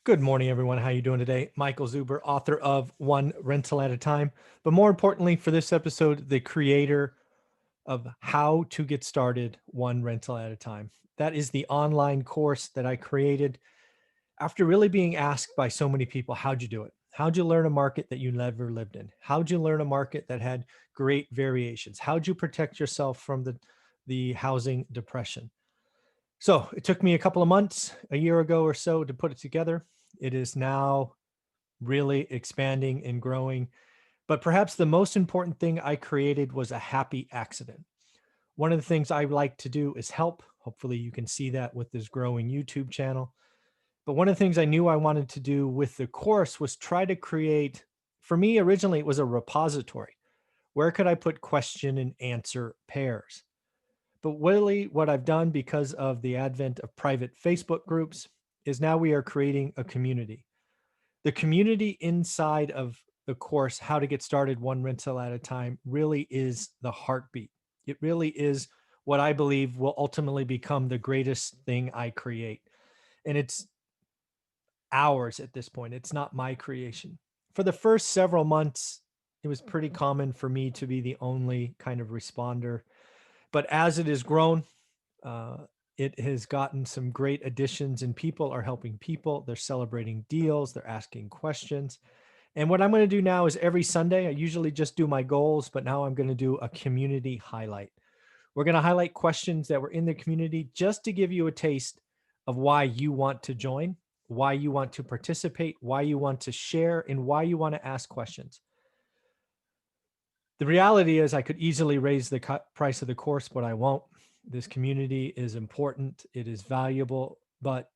Good morning, everyone. How you doing today? Michael Zuber, author of One Rental at a Time, but more importantly for this episode, the creator of How to Get Started One Rental at a Time. That is the online course that I created after really being asked by so many people, how'd you do it? How'd you learn a market that you never lived in? How'd you learn a market that had great variations? How'd you protect yourself from the housing depression? So it took me a couple of months, a year ago or so, to put it together. It is now really expanding and growing. But perhaps the most important thing I created was a happy accident. One of the things I like to do is help. Hopefully, you can see that with this growing YouTube channel. But one of the things I knew I wanted to do with the course was try to create, for me, originally, it was a repository. Where could I put question and answer pairs? But really, what I've done because of the advent of private Facebook groups is now we are creating a community. The community inside of the course, How to Get Started One Rental at a Time, really is the heartbeat. It really is what I believe will ultimately become the greatest thing I create. And it's ours at this point. It's not my creation. For the first several months, it was pretty common for me to be the only kind of responder. But as it has grown, uh, it has gotten some great additions, and people are helping people. They're celebrating deals, they're asking questions. And what I'm going to do now is every Sunday, I usually just do my goals, but now I'm going to do a community highlight. We're going to highlight questions that were in the community just to give you a taste of why you want to join, why you want to participate, why you want to share, and why you want to ask questions. The reality is I could easily raise the price of the course, but I won't. This community is important. It is valuable, but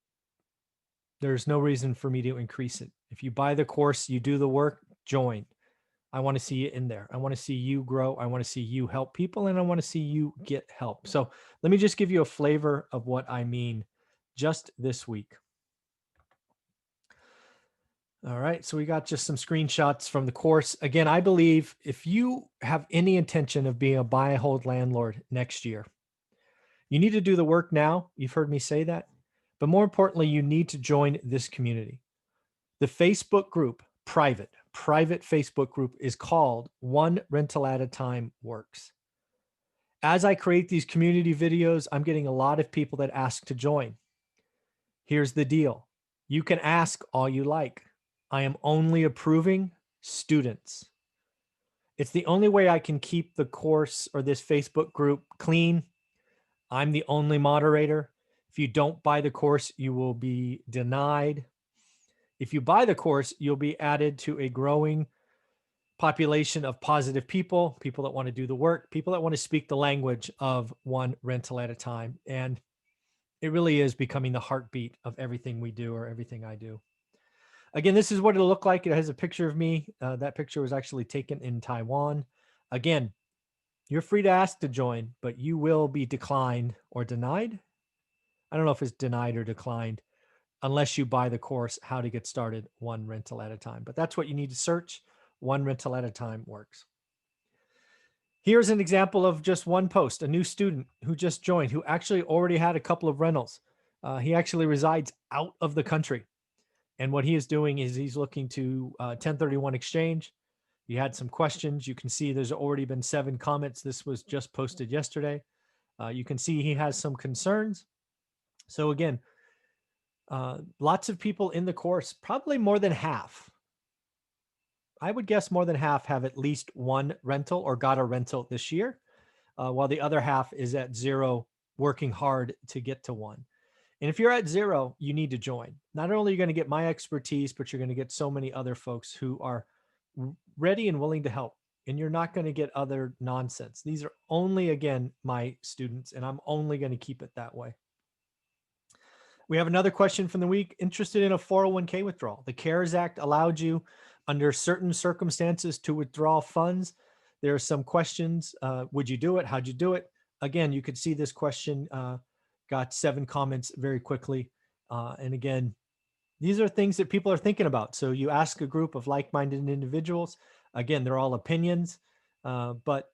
there's no reason for me to increase it. If you buy the course, you do the work, join. I want to see you in there. I want to see you grow. I want to see you help people, and I want to see you get help. So let me just give you a flavor of what I mean just this week. All right, so we got just some screenshots from the course. Again, I believe if you have any intention of being a buy and hold landlord next year, you need to do the work now. You've heard me say that. But more importantly, you need to join this community. The Facebook group, private Facebook group, is called One Rental at a Time Works. As I create these community videos, I'm getting a lot of people that ask to join. Here's the deal. You can ask all you like. I am only approving students. It's the only way I can keep the course or this Facebook group clean. I'm the only moderator. If you don't buy the course, you will be denied. If you buy the course, you'll be added to a growing population of positive people, people that want to do the work, people that want to speak the language of one rental at a time. And it really is becoming the heartbeat of everything we do or everything I do. Again, this is what it'll look like. It has a picture of me. That picture was actually taken in Taiwan. Again, you're free to ask to join, but you will be declined or denied. I don't know if it's denied or declined unless you buy the course, How to Get Started One Rental at a Time. But that's what you need to search. One rental at a time works. Here's an example of just one post, a new student who just joined, who actually already had a couple of rentals. He actually resides out of the country. And what he is doing is he's looking to 1031 exchange. You had some questions. You can see there's already been 7 comments. This was just posted yesterday. You can see he has some concerns. So again, lots of people in the course, probably more than half. I would guess more than half have at least one rental or got a rental this year, while the other half is at 0, working hard to get to one. And if you're at 0, you need to join. Not only are you going to get my expertise, but you're going to get so many other folks who are ready and willing to help. And you're not going to get other nonsense. These are only, again, my students, and I'm only going to keep it that way. We have another question from the week. Interested in a 401k withdrawal. The CARES Act allowed you, under certain circumstances, to withdraw funds. There are some questions. Would you do it? How'd you do it? Again, you could see this question got 7 comments very quickly. And again, these are things that people are thinking about. So you ask a group of like-minded individuals. Again, they're all opinions, but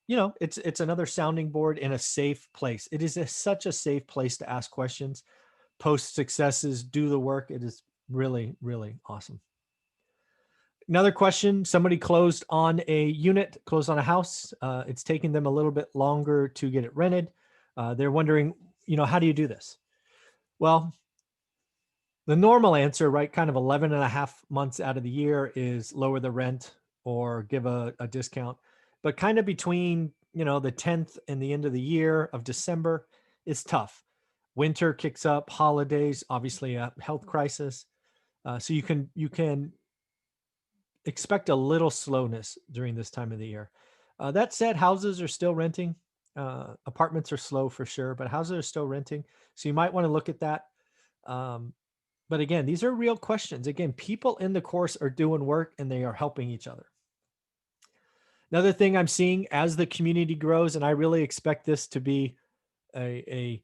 it's another sounding board in a safe place. It is such a safe place to ask questions, post successes, do the work. It is Really, really awesome. Another question, somebody closed on a unit, closed on a house. It's taking them a little bit longer to get it rented. They're wondering, how do you do this? Well, the normal answer, right, kind of 11 and a half months out of the year is lower the rent or give a discount. But kind of between, the 10th and the end of the year of December is tough. Winter kicks up, holidays, obviously a health crisis. So you can expect a little slowness during this time of the year. That said, houses are still renting. Apartments are slow for sure, but houses are still renting. So you might want to look at that. Um, but again, these are real questions. Again, people in the course are doing work and they are helping each other. Another thing I'm seeing as the community grows, and I really expect this to be a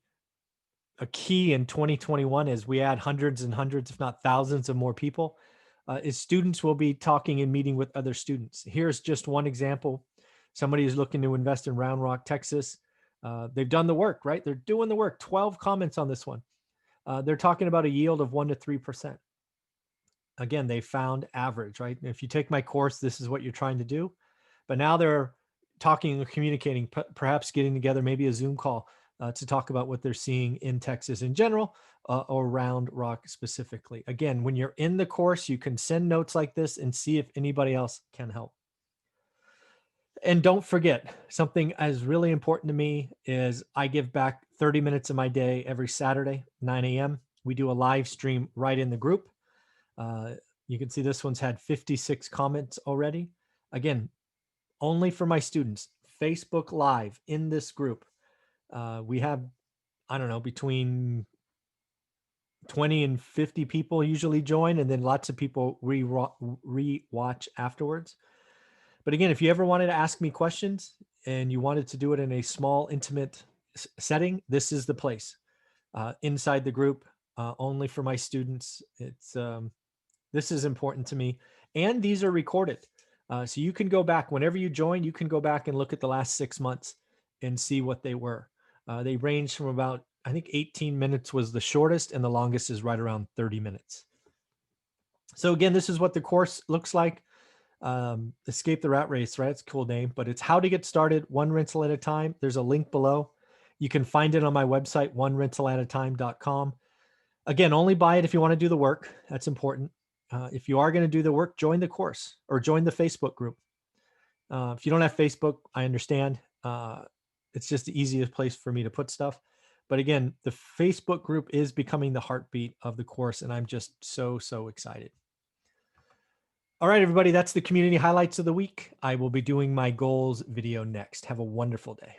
key in 2021 as we add hundreds and hundreds, if not thousands of more people, is students will be talking and meeting with other students. Here's just one example. Somebody is looking to invest in Round Rock, Texas. They've done the work, right? They're doing the work. 12 comments on this one. They're talking about a yield of 1 to 3%. Again, they found average, right? If you take my course, this is what you're trying to do. But now they're talking and communicating, perhaps getting together, maybe a Zoom call to talk about what they're seeing in Texas in general or Round Rock specifically. Again, when you're in the course, you can send notes like this and see if anybody else can help. And don't forget, something as really important to me is I give back 30 minutes of my day every Saturday, 9 a.m. We do a live stream right in the group. You can see this one's had 56 comments already. Again, only for my students, Facebook Live in this group. We have, I don't know, between 20 and 50 people usually join, and then lots of people re-watch afterwards. But again, if you ever wanted to ask me questions and you wanted to do it in a small, intimate setting, this is the place. Inside the group, only for my students. This is important to me. And these are recorded. So you can go back whenever you join, you can go back and look at the last 6 months and see what they were. They range from about, I think 18 minutes was the shortest and the longest is right around 30 minutes. So again, this is what the course looks like. Escape the Rat Race, right? It's a cool name, but it's how to get started one rental at a time. There's a link below. You can find it on my website, onerentalatatime.com. Again, only buy it if you want to do the work. That's important. If you are going to do the work, join the course or join the Facebook group. If you don't have Facebook, I understand. It's just the easiest place for me to put stuff. But again, the Facebook group is becoming the heartbeat of the course, and I'm just so, so excited. All right, everybody, that's the community highlights of the week. I will be doing my goals video next. Have a wonderful day.